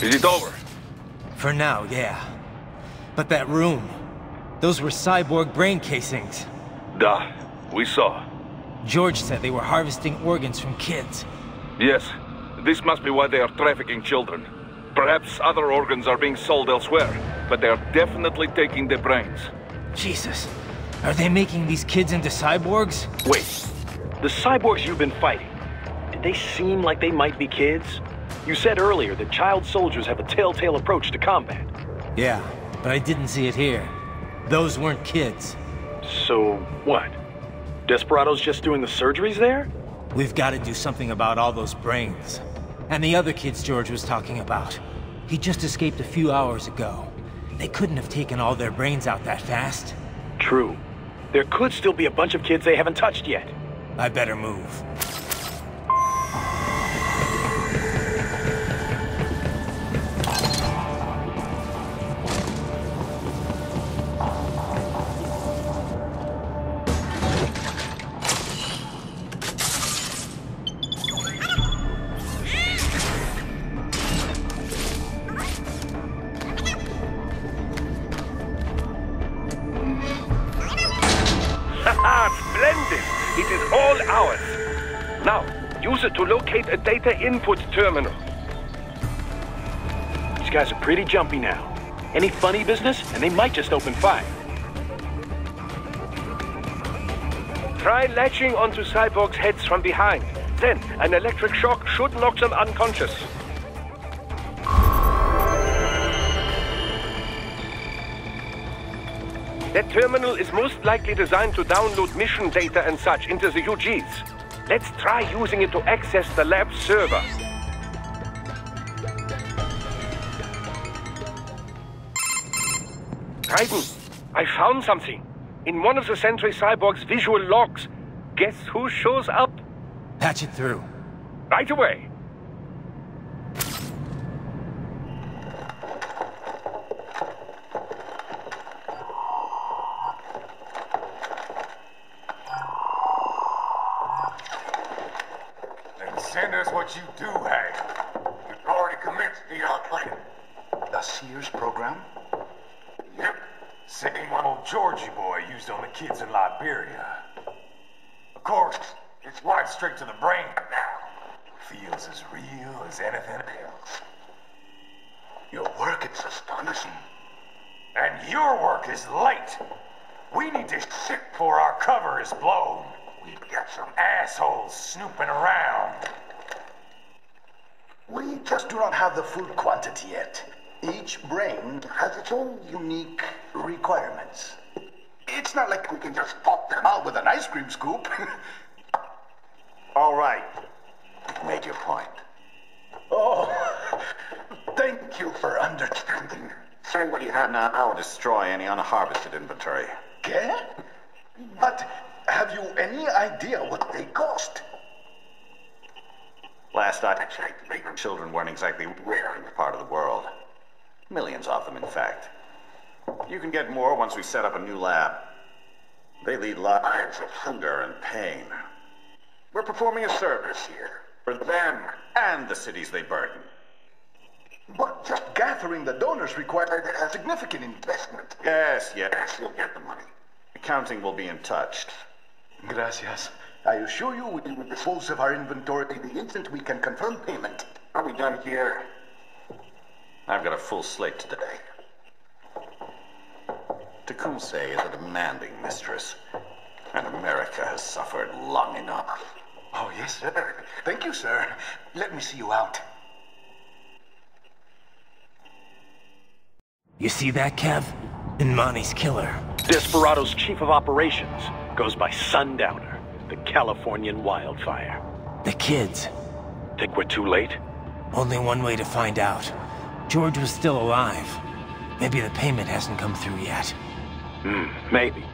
Is it over? For now, yeah. But that room, those were cyborg brain casings. Duh, we saw. George said they were harvesting organs from kids. Yes, this must be why they are trafficking children. Perhaps other organs are being sold elsewhere, but they are definitely taking the brains. Jesus, are they making these kids into cyborgs? Wait, the cyborgs you've been fighting, did they seem like they might be kids? You said earlier that child soldiers have a telltale approach to combat. Yeah, but I didn't see it here. Those weren't kids. So, what? Desperado's just doing the surgeries there? We've got to do something about all those brains. And the other kids George was talking about. He just escaped a few hours ago. They couldn't have taken all their brains out that fast. True. There could still be a bunch of kids they haven't touched yet. I better move. Splendid! It is all ours. Now, use it to locate a data input terminal. These guys are pretty jumpy now. Any funny business, and they might just open fire. Try latching onto cyborgs' heads from behind. Then, an electric shock should knock them unconscious. That terminal is most likely designed to download mission data and such into the UGs. Let's try using it to access the lab server. Raiden, I found something. In one of the Sentry Cyborg's visual logs. Guess who shows up? Patch it through. Right away. Send us what you do have. We've already commenced the plan. The Sears program? Yep. Same one old Georgie boy used on the kids in Liberia. Of course, it's right straight to the brain now. Feels as real as anything else. Your work is astonishing. And your work is late. We need this shit before our cover is blown. We've got some assholes snooping around. We just do not have the full quantity yet. Each brain has its own unique requirements. It's not like we can just pop them out with an ice cream scoop. All right. Make your point. Oh, thank you for understanding. Say what you have now. I'll destroy any unharvested inventory. Okay? But have you any idea what they cost? Last I checked, children weren't exactly rare in this part of the world. Millions of them, in fact. You can get more once we set up a new lab. They lead lives of hunger and pain. We're performing a service here for them and the cities they burden. But just gathering the donors required a significant investment. Yes, you'll get the money. Accounting will be in touch. Gracias. I assure you we will dispose of our inventory the instant we can confirm payment. Are we done here? I've got a full slate today. Tecumseh is a demanding mistress, and America has suffered long enough. Oh, yes, sir. Thank you, sir. Let me see you out. You see that, Kev? Imani's killer. Desperado's chief of operations goes by Sundowner, the Californian wildfire. The kids. Think we're too late? Only one way to find out. George was still alive. Maybe the payment hasn't come through yet. Maybe.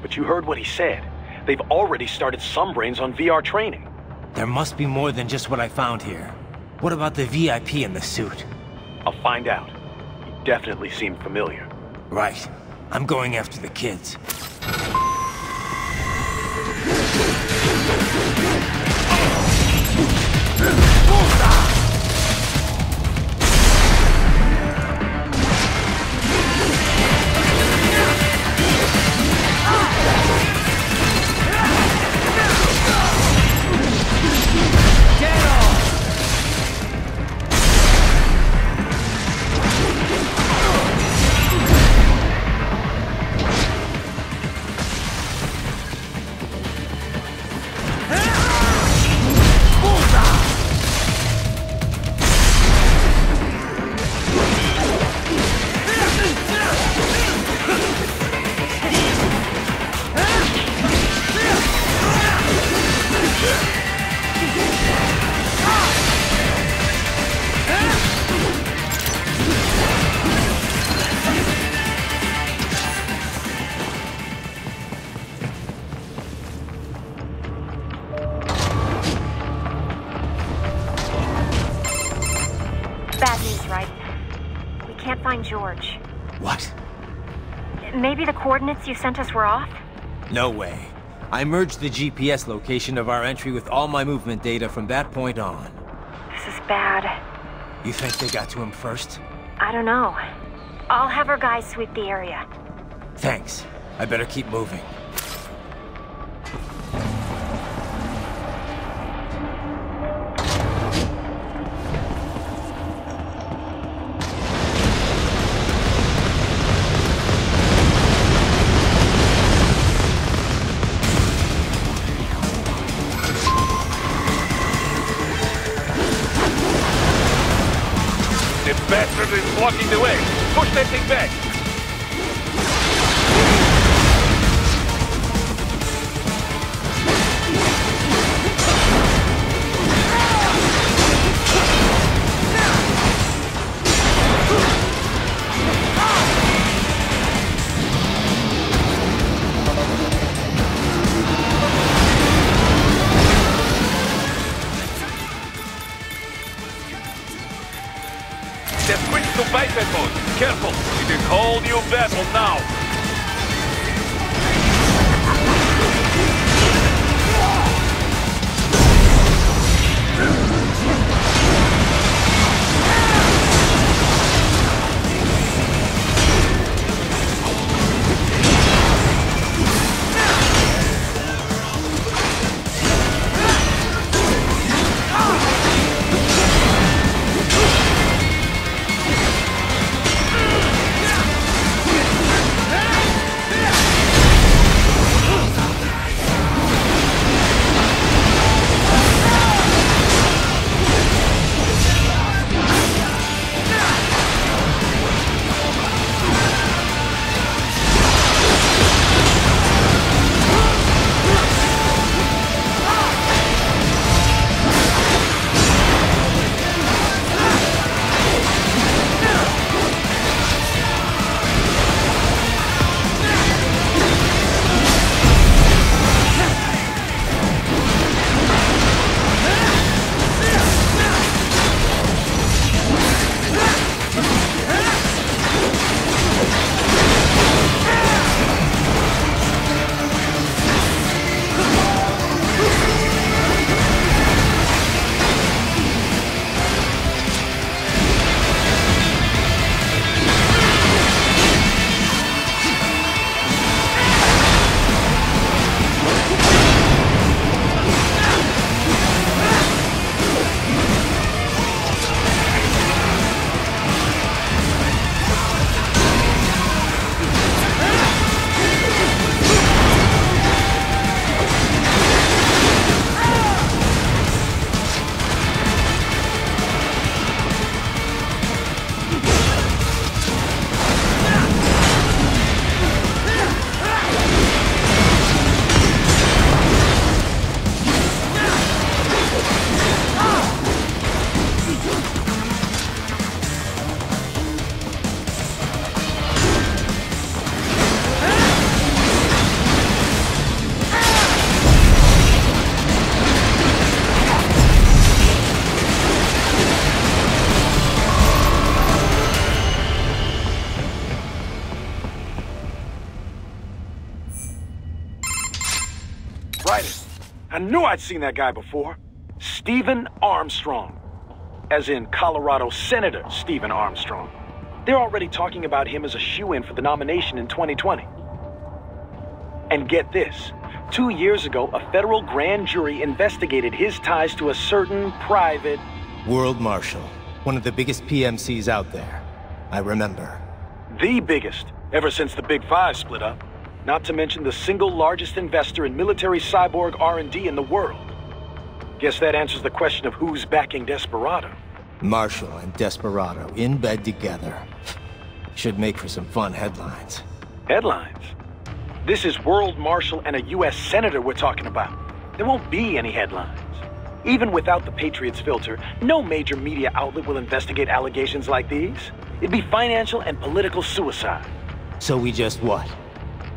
But you heard what he said. They've already started some brains on VR training. There must be more than just what I found here. What about the VIP in the suit? I'll find out. He definitely seemed familiar. Right. I'm going after the kids. Bad news, right? We can't find George. What? Maybe the coordinates you sent us were off? No way. I merged the GPS location of our entry with all my movement data from that point on. This is bad. You think they got to him first? I don't know. I'll have our guys sweep the area. Thanks. I better keep moving. Bastard is blocking the way. Push that thing back. They've switched to biped mode. Careful, it is whole new battle now. Right. I knew I'd seen that guy before. Stephen Armstrong. As in Colorado Senator Stephen Armstrong. They're already talking about him as a shoo-in for the nomination in 2020. And get this. 2 years ago, a federal grand jury investigated his ties to a certain private... World Marshal. One of the biggest PMCs out there. I remember. The biggest, ever since the Big Five split up. Not to mention the single largest investor in military cyborg R&D in the world. Guess that answers the question of who's backing Desperado. Marshall and Desperado in bed together. Should make for some fun headlines. Headlines? This is World Marshal and a U.S. Senator we're talking about. There won't be any headlines. Even without the Patriots filter, no major media outlet will investigate allegations like these. It'd be financial and political suicide. So we just what?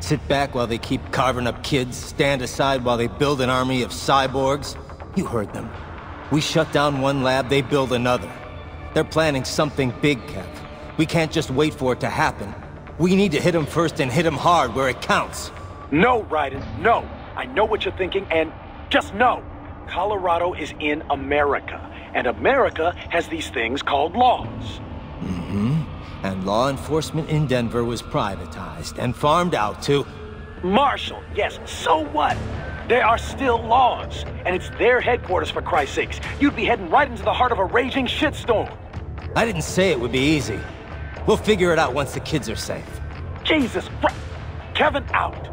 Sit back while they keep carving up kids, stand aside while they build an army of cyborgs? You heard them. We shut down one lab, they build another. They're planning something big, Kev. We can't just wait for it to happen. We need to hit them first and hit them hard where it counts. No, Raiden, no. I know what you're thinking, and just know. Colorado is in America, and America has these things called laws. Mm-hmm. And law enforcement in Denver was privatized and farmed out to... Marshall, yes, so what? There are still laws, and it's their headquarters, for Christ's sakes. You'd be heading right into the heart of a raging shitstorm. I didn't say it would be easy. We'll figure it out once the kids are safe. Jesus Christ! Kevin, out!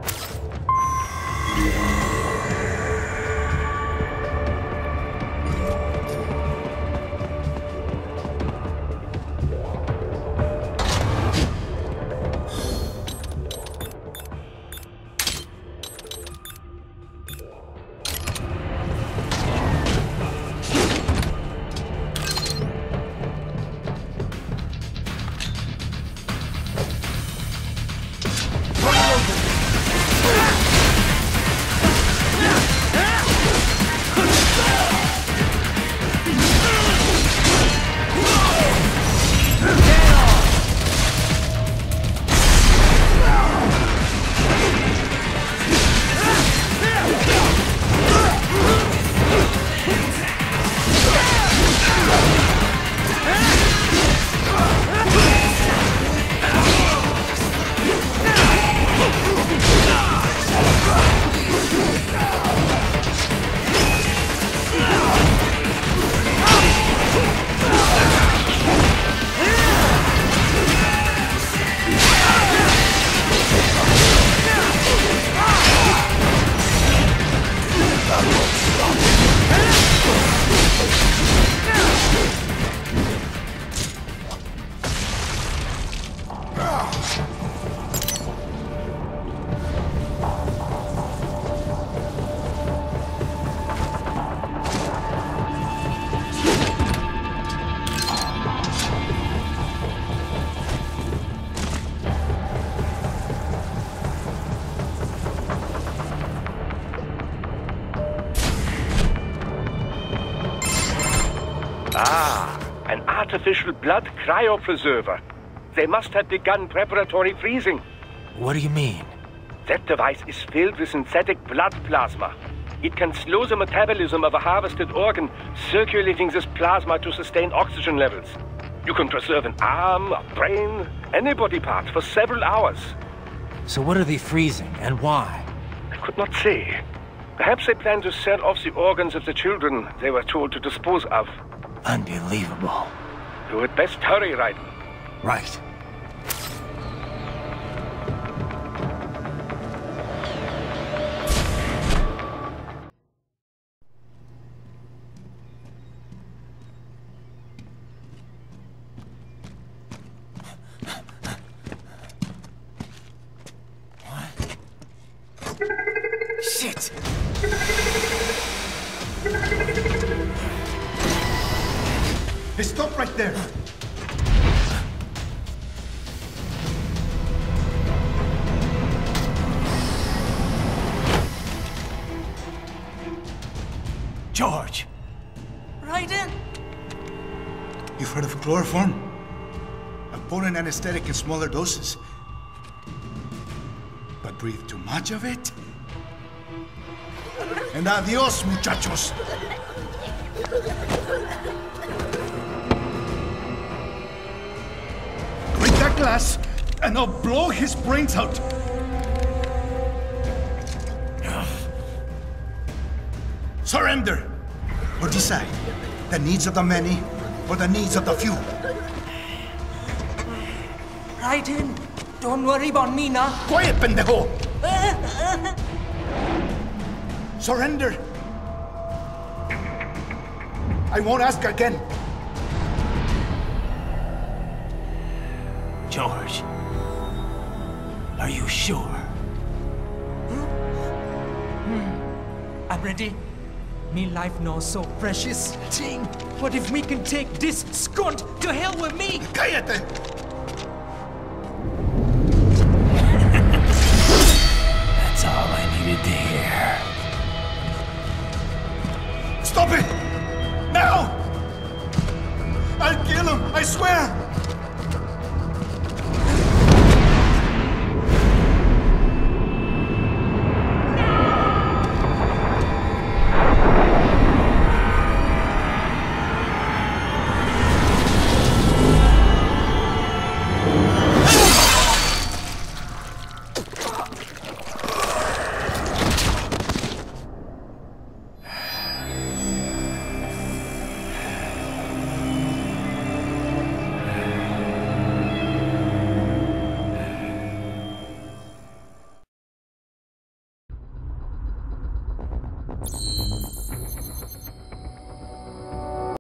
An artificial blood cryopreserver. They must have begun preparatory freezing. What do you mean? That device is filled with synthetic blood plasma. It can slow the metabolism of a harvested organ, circulating this plasma to sustain oxygen levels. You can preserve an arm, a brain, any body part for several hours. So what are they freezing, and why? I could not say. Perhaps they plan to sell off the organs of the children they were told to dispose of. Unbelievable. You had best hurry, Raiden. Right. Shit! Hey, stop right there! George! Raiden! You've heard of chloroform? A potent anesthetic in smaller doses. But breathe too much of it, And adios, muchachos. Break that glass, and I'll blow his brains out. Surrender! Or decide, the needs of the many or the needs of the few. Right in. Don't worry about me now. Quiet, pendejo! Surrender! I won't ask again. George, are you sure? I'm ready. Me life now so precious. Ting, what if we can take this skunt to hell with me? Cállate!